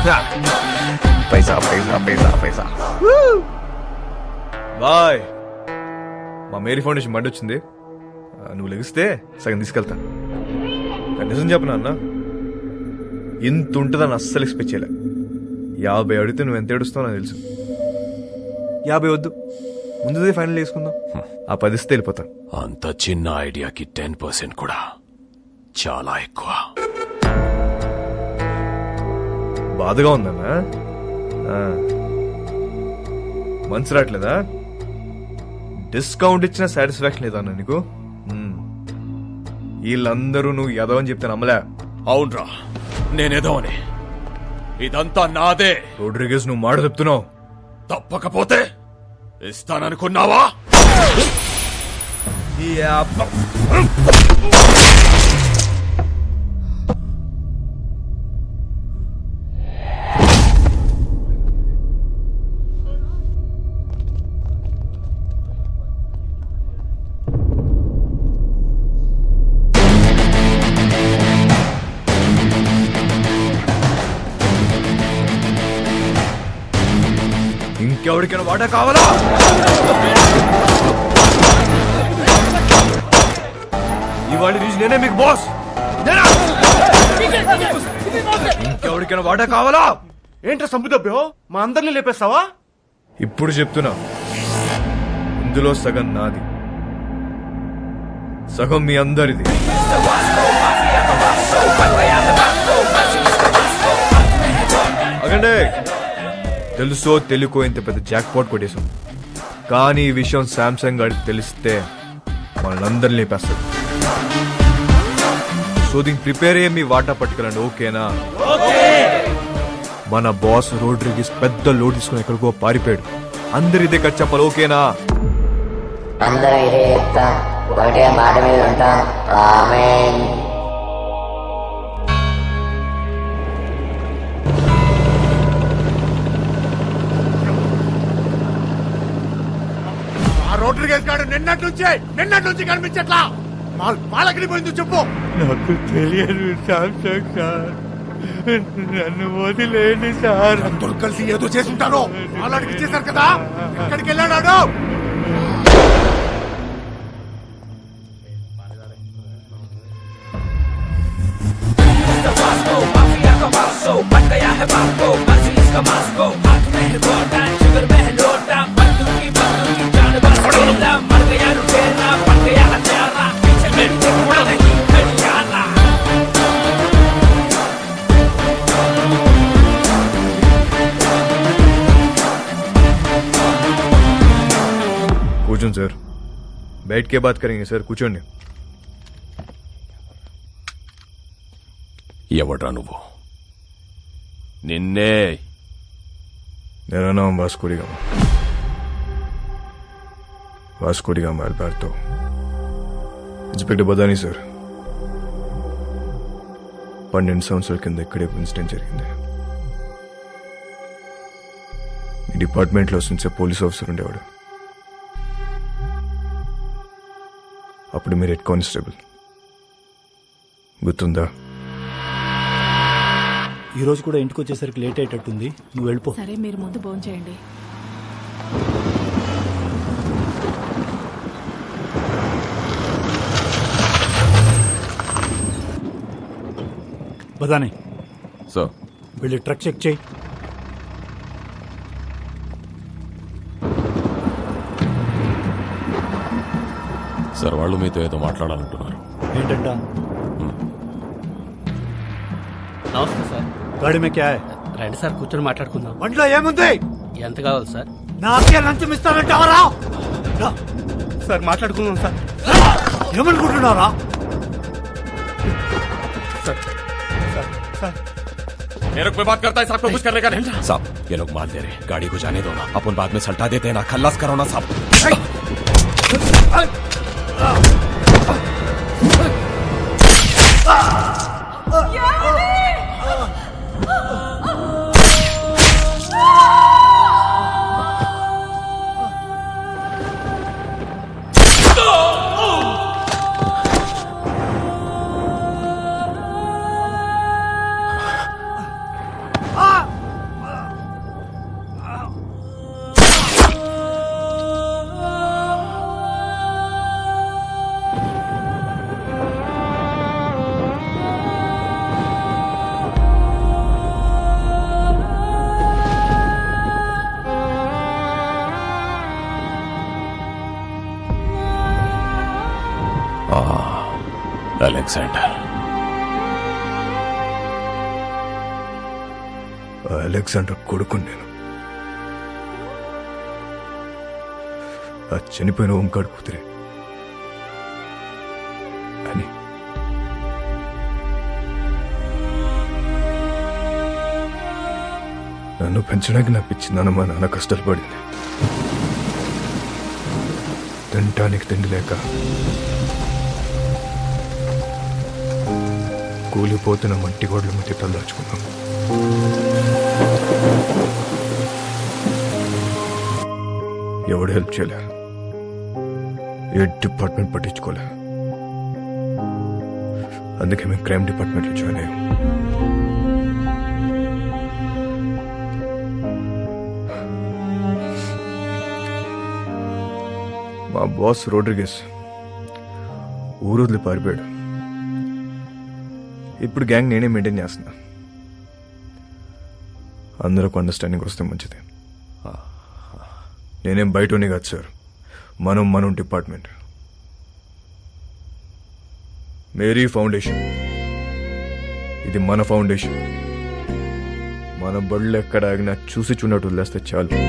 పైసా పైసా పైసా పైసా. Bye, మా Mary foundation బండి వచ్చింది. నువ్వు లెగిస్తే సగం తీసుకెళ్తా. నిజం చెప్పనా అన్న, ఇంత ఉంటుందని అస్సలు ఎక్స్పెక్ట్ చేయలే. 50 అడిగితే నువ్వు ఎంత ఏడుస్తావు నాకు తెలుసు. 50 వద్దు, ముందుదే ఫైనల్ చేసుకుందాం. ఆ 10 ఇస్తే వెళ్ళిపోతా. అంత చిన్న ఐడియాకి 10% కూడా చాలా ఎక్కువ. బాధగా ఉందన్నా, మనసు రావట్లేదా? డిస్కౌంట్ ఇచ్చిన సాటిస్ఫాక్షన్ లేదా అన్న నీకు? వీళ్ళందరూ నువ్వు ఎదవని చెప్తే నమ్మలే. అవునరా, నేనేదో అని. ఇదంతా నాదే. రోడ్రిగేస్, నువ్వు మాట చెప్తున్నావు. తప్పకపోతే ఇస్తాననుకున్నావా? ఇంకెవరికైనా వాటా కావాలా? ఇవాళ నుంచి నేనే మీకు బాస్. ఇంకెవరికైనా వాటా కావాలా? ఏంట్రా సంపుదబ్బో, మా అందరినీ లేపేస్తావా? ఇప్పుడు చెప్తున్నా, ఇందులో సగం నాది, సగం మీ అందరిది. అగండి, తెలుసో తెలుకో ఇంత పెద్ద జాక్ పాట్ కొట్టేశాం. కానీ ఈ విషయం శాంసంగ్ గారికి తెలిస్తే వాళ్ళందరినీ లేపేస్తాడు. సో దీనికి ప్రిపేర్ అయ్యే మీ వాటా పట్టుకెళ్ళండి, ఓకేనా? మన బాస్ రోడ్రిగేస్ పెద్ద లోడ్ తీసుకుని ఎక్కడికో పారిపోయాడు. అందరి ఇదే కట్ చెప్పాలి, ఓకేనా? అందరూ ఇదే చెప్తాం, ఒకటే మాట మీద ఉంటాం. ఆమేన్. రోడ్రిగేస్ గాడు నిన్నటి నుంచి కనిపించట్లా. మాలకి పోయింది చెప్పు. నాకు తెలియదు శాంసంగ్ సార్, నన్ను వదిలేండి సార్. అందరూ కలిసి ఏదో చేసుంటారు. మాలాడికి ఇచ్చేశారు కదా, ఎక్కడికి వెళ్ళాడు? కూర్చోండి సార్, बैठ के बात करेंगे సార్. కూర్చోండి. ఎవడ్రా నువ్వు? నిన్నే. मेरा नाम Vasco D gamma, Vasco D gamma Alberto. Inspector Badani sir. 12 సంవత్సరాల కింద ఇక్కడే ఇన్సిడెంట్ జరిగింది. ఈ డిపార్ట్మెంట్లో నుంచే పోలీస్ ఆఫీసర్ ఉండేవాడు. అప్పుడు మీరు హెడ్ కానిస్టేబుల్, గుర్తుందా? ఈ రోజు కూడా ఇంటికి వచ్చేసరికి లేట్ అయ్యేటట్టుంది, నువ్వు వెళ్ళిపో. సరే, మీరు ముందు భోంచేయండి. బదాని సార్, వెళ్ళి ట్రక్ చెక్ చేయి. సార్, వాళ్ళు మీతో ఏదో మాట్లాడాలంటున్నారు. ఏంటంట? నమస్తే సార్. గాడి మే క్యా హై? రండి సార్, కూర్చొని మాట్లాడుకుందాం. బండిలో ఏముంది? ఎంత కావాలి సార్? నాకే లంచం ఇస్తానంటావరా? సార్ మాట్లాడుకుందాం సార్. ఏమనుకుంటున్నారా? मेरे को बात करता है साहब को कुछ करने का नहीं। साहब, ये लोग मार दे रहे, गाड़ी को जाने दो ना, अपन बाद में सल्टा देते हैं ना, खल्लास करो ना साहब. అలెగ్జాండర్. అలెగ్జాండర్ కొడుకు నేను. ఆ చనిపోయిన ఓంకాడు కూతురే అని. నన్ను పెంచడానికి నా పిచ్చి నాన్న మా నాన్న కష్టాలు పడింది. తినటానికి తిండి లేక కూలిపోతున్న మట్టి గోడల మధ్య తల్లాచుకున్నాం. ఎవడు హెల్ప్ చేయలే, ఏ డిపార్ట్మెంట్ పట్టించుకోలే. అందుకే మేము క్రైమ్ డిపార్ట్మెంట్లో జాయిన్ అయ్యాం. మా బాస్ రోడ్రిగస్ ఊరు వదిలి పారిపోయాడు. ఇప్పుడు గ్యాంగ్ నేనే మెయింటైన్ చేస్తున్నా. అందరికి అండర్స్టాండింగ్ వస్తే మంచిది. నేనేం బయటనే కాదు సార్, మనం డిపార్ట్మెంట్. మేరీ ఫౌండేషన్, ఇది మన ఫౌండేషన్. మన బళ్ళు ఎక్కడ ఆగినా చూసి చూడట్టు వదిలేస్తే చాలు.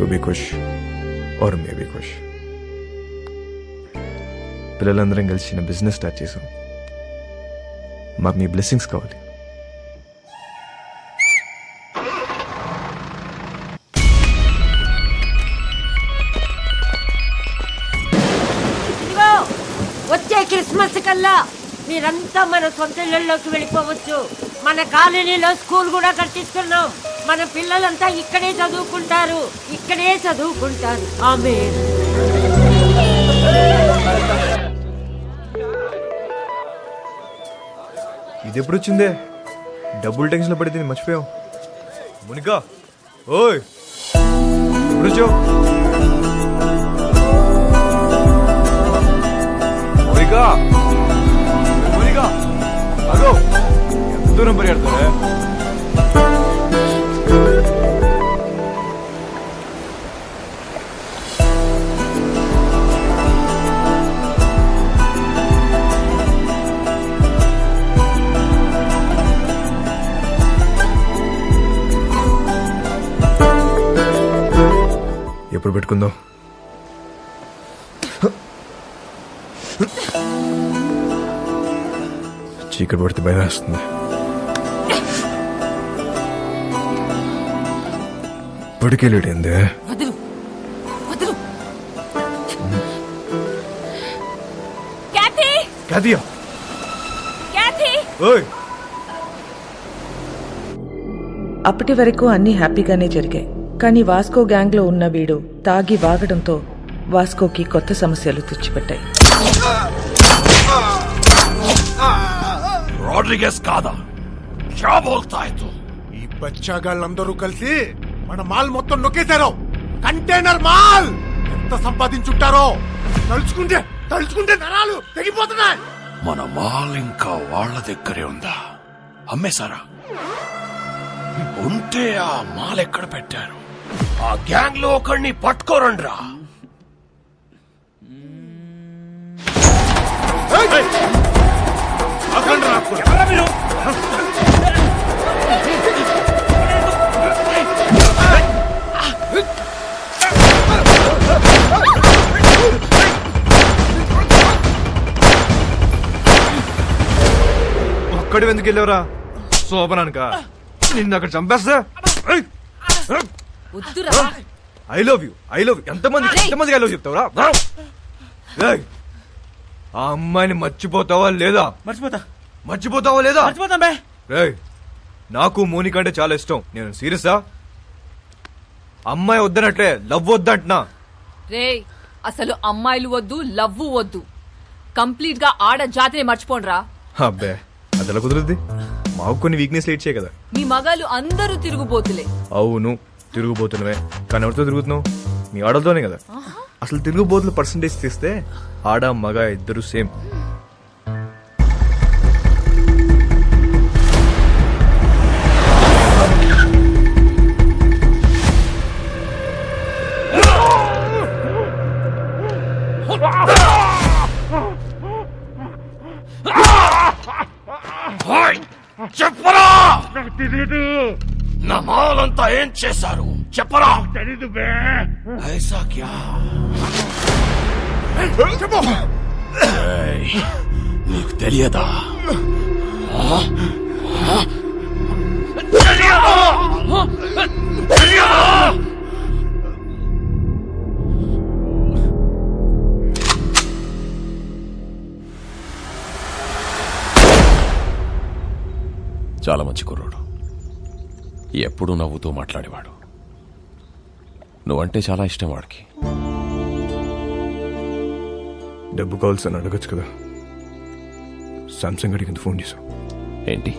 తో బి ఖుష్ ఆర్ మే బి ఖుష్. పిల్లలందరం కలిసి చిన్న బిజినెస్ స్టార్ట్ చేసాం. మాకు మీ బ్లెస్సింగ్స్ కావాలి. ఇదిగో వచ్చే క్రిస్మస్ కల్లా మీరంతా మన సొంత ఇళ్లలోకి వెళ్ళిపోవచ్చు. మన కాలనీలో స్కూల్ కూడా కట్టిస్తున్నాం. మన పిల్లలంతా ఇక్కడే చదువుకుంటారు. ఆమేన్. ఇది ఎప్పుడు వచ్చిందే? డబుల్ టెన్షన్ లో పడితే మర్చిపోయావు. మునికా, ఓయ్ ఎప్పుడు వచ్చావు? మునికా, అదో ఎంత దూరం పరిగెడతారే? ఎప్పుడు పెట్టుకుందాం? చీకటి పడితే భయం వేస్తుంది. ఇప్పటికే లేడైందే. అప్పటి వరకు అన్నీ హ్యాపీగానే జరిగాయి. కానీ వాస్కో గ్యాంగ్ లో ఉన్న వీడు తాగి వాగడంతో వాస్కోకి కొత్త సమస్యలు తెచ్చిపెట్టాయి. రోడ్రిగస్ కాదా? క్యా బోల్తా హై తు? ఈ బచ్చాగాళ్ళందరూ కలిసి మన మాల్ మొత్తం నొక్కేశారు. కంటైనర్ మాల్ ఎంత సంపాదించుంటారో తలుచుకుంటే నరాలు తెగిపోతున్నాయి. మన మాల్ ఇంకా వాళ్ళ దగ్గరే ఉందా? అమ్మేశారా? ఉంటే ఆ మాల్ ఎక్కడ పెట్టారు? ఆ గ్యాంగ్ లో ఒకడిని పట్టుకోరండ్రా. ఒక్కడి ఎందుకు వెళ్ళావురా? శోభనానిక నిన్ను అక్కడ చంపేస్తా. ఐ లవ్ యూ ఎంతమందికి ఐ లవ్ చెప్తావురా? ఏయ్, ఆ అమ్మాయిని మర్చిపోతావా లేదా? మర్చిపోతావా లేదా? రేయ్, నాకు మోనిక అంటే చాలా ఇష్టం. నేను సీరియసా? అమ్మాయి వద్దనట్లే, లవ్ వద్దంటున్నా. రే, అసలు అమ్మాయిలు వద్దు, లవ్వు వద్దు. కంప్లీట్ గా ఆడ జాతిని మర్చిపోండ్రా. అబ్బే, అదెలా కుదురుద్ది? మాకు కొన్ని వీక్నెస్ లేట్చే కదా. మీ మగాళ్ళు అందరూ తిరుగుబోతులే. అవును, తిరుగుబోతున్నవే. కానీ ఎవరితో తిరుగుతున్నావు? మీ ఆడలతోనే కదా. అసలు తిరుగుబోతుల పర్సంటేజ్ తీస్తే ఆడ మగ ఇద్దరు సేమ్. నా మాల్ అంతా ఏం చేశారు చెప్పరా? ఐసా క్యా? ఏయ్, నీకు తెలియదా? చాలా మంచి కుర్రోడు, ఎప్పుడూ నవ్వుతూ మాట్లాడేవాడు. నువ్వంటే చాలా ఇష్టం వాడికి. డబ్బు కావాల్సి అని అడగచ్చు కదా. సామ్సంగ్ గడికి ఫోన్ చేశావు ఏంటి?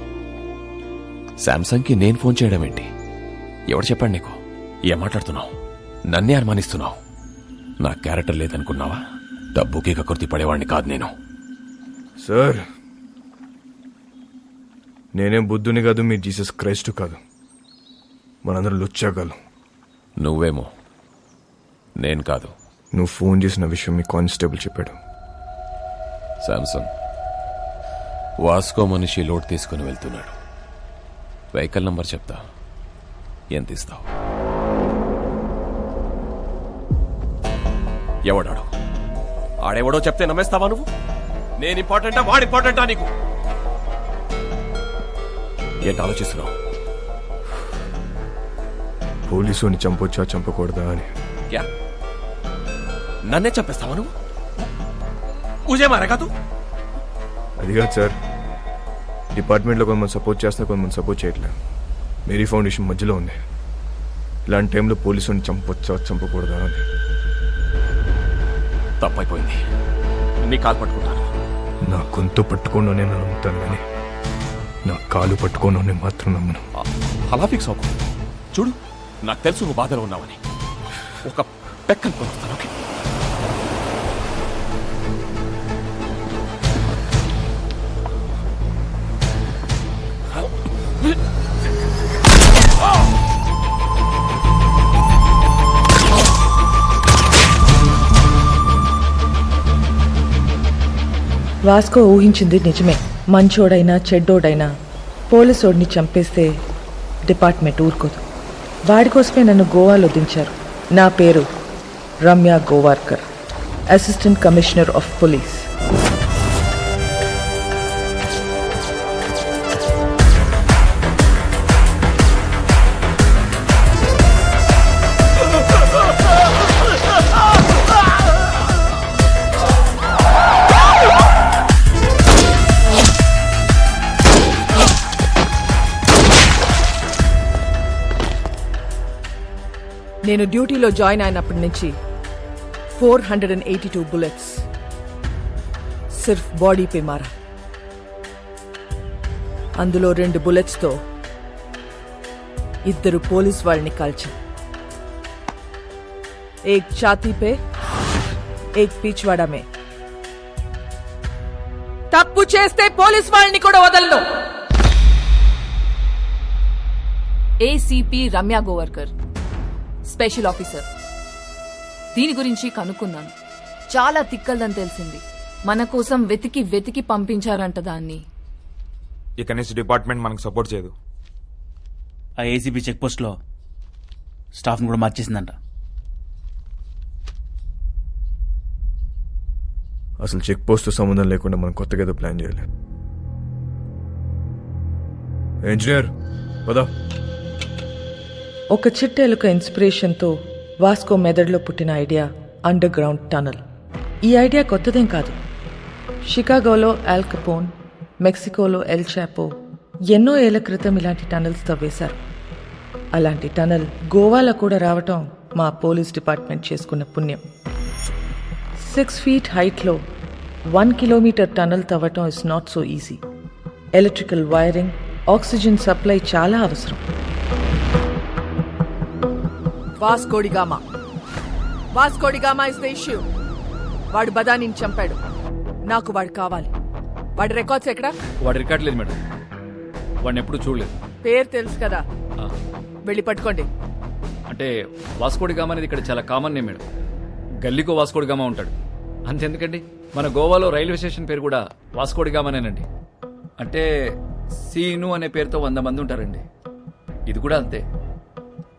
శాంసంగ్కి నేను ఫోన్ చేయడం ఏంటి? ఎవరు చెప్పాడు నీకు? ఏం మాట్లాడుతున్నావు? నన్నే అనుమానిస్తున్నావు. నా క్యారెక్టర్ లేదనుకున్నావా? డబ్బుకి కకృతి పడేవాడిని కాదు నేను. సార్, నేనేం బుద్ధుని కాదు, మీరు జీసస్ క్రైస్ట్ కాదు. మనందరం లుచ్చాగాలం. నువ్వేమో, నేను కాదు. నువ్వు ఫోన్ చేసిన విషయం మీ కానిస్టేబుల్ చెప్పాడు. శాంసంగ్ వాస్కో మనిషి లోడ్ తీసుకుని వెళ్తున్నాడు. వెహికల్ నంబర్ చెప్తా, ఎంత ఇస్తావు? ఎవడాడు? ఆడెవడో చెప్తే నమ్మేస్తావా నువ్వు? నేను ఇంపార్టెంటా వాడు ఇంపార్టెంటా నీకు? ఏంటి ఆలోచిస్తున్నావు? పోలీసుని చంపొచ్చా చంపకూడదా అని. క్యా నన్నే చంపేస్తావా నువ్వు? ముజే మారేగా తూ? అది కాదు సార్, డిపార్ట్మెంట్లో కొంతమంది సపోర్ట్ చేస్తా, కొంతమంది సపోర్ట్ చేయట్లేదు. మేరీ ఫౌండేషన్ మధ్యలో ఉంది. ఇలాంటి టైంలో పోలీసుని చంపొచ్చా చంపకూడదా అని. తప్పైపోయింది, నీ కాలు పట్టుకుంటాను. నా గొంతు పట్టుకోను నేను నమ్ముతాను, కానీ నా కాలు పట్టుకోను నేను మాత్రం నమ్మను. అలా ఫిక్స్ అవ్వకు. చూడు, నాకు తెలుసు నువ్వు బాధలో ఉన్నావని. ఒక పెక్కను కొనుస్తాను. ఓకే? వాస్కో ఊహించింది నిజమే. మంచోడైనా చెడ్డోడైనా పోలీసోడిని చంపేస్తే డిపార్ట్మెంట్ ఊరుకోదు. వాడి కోసమే నన్ను గోవాలో దించారు. నా పేరు Ramya Gowarkar, assistant commissioner of police. నేను డ్యూటీలో జాయిన్ అయినప్పటి నుంచి 482 బుల్లెట్స్ సిర్ఫ్ బాడీ పే మారా. అందులో 2 బుల్లెట్స్తో 2 పోలీస్ వాళ్ళని కాల్చా. ఏక్ ఛాతీ పే, ఏక్ పీచ్వాడా మే. తప్పు చేస్తే పోలీస్ వాళ్ళని కూడా వదలను. ACP Ramya Gowarkar, special officer. దీని గురించి కనుక్కున్నాను. చాలా తిక్కల్దని తెలిసింది. మన కోసం వెతికి వెతికి పంపించారంట దాన్ని. ఇక నుంచి డిపార్ట్మెంట్ మనకు సపోర్ట్ చేయదు. ఆ ఏసీబీ చెక్ పోస్ట్ లో స్టాఫ్ కూడా మార్చేసిందంట. అసలు చెక్ పోస్ట్ సంబంధం లేకుండా మనం కొత్తగా ఏదో ప్లాన్ చేయాలి. ఇంజనీర్ పదా. ఒక చిట్టెలుక ఇన్స్పిరేషన్తో వాస్కో మెదడులో పుట్టిన ఐడియా అండర్ గ్రౌండ్ టనల్. ఈ ఐడియా కొత్తదేం కాదు. షికాగోలో ఆల్ కపోన్, మెక్సికోలో ఎల్ చాపో ఎన్నో ఏళ్ల క్రితం ఇలాంటి టనల్స్ తవ్వేశారు. అలాంటి టనల్ గోవాలో కూడా రావటం మా పోలీస్ డిపార్ట్మెంట్ చేసుకున్న పుణ్యం. 6 feet హైట్లో 1 kilometer టనల్ తవ్వటం is not so easy. Electrical wiring, oxygen supply చాలా అవసరం. Vasco da Gama is the issue. వాడు బదానిని చంపాడు. నాకు వాడు కావాలి. వాడి రికార్డ్స్ ఎక్కడా? వాడి రికార్డ్ లేదు మేడం. వాడిని ఎప్పుడు చూడలేదు. పేరు తెలుసు కదా, వెళ్ళి పట్టుకోండి. అంటే వాస్కోడిగామా అనేది ఇక్కడ చాలా కామన్ నేమ్ మేడం. గల్లీకో వాస్కోడిగామా ఉంటాడు. అంతెందుకండి, మన గోవాలో రైల్వే స్టేషన్ పేరు కూడా వాస్కోడిగామానేనండి. అంటే సీను అనే పేరుతో 100 మంది ఉంటారండి. ఇది కూడా అంతే.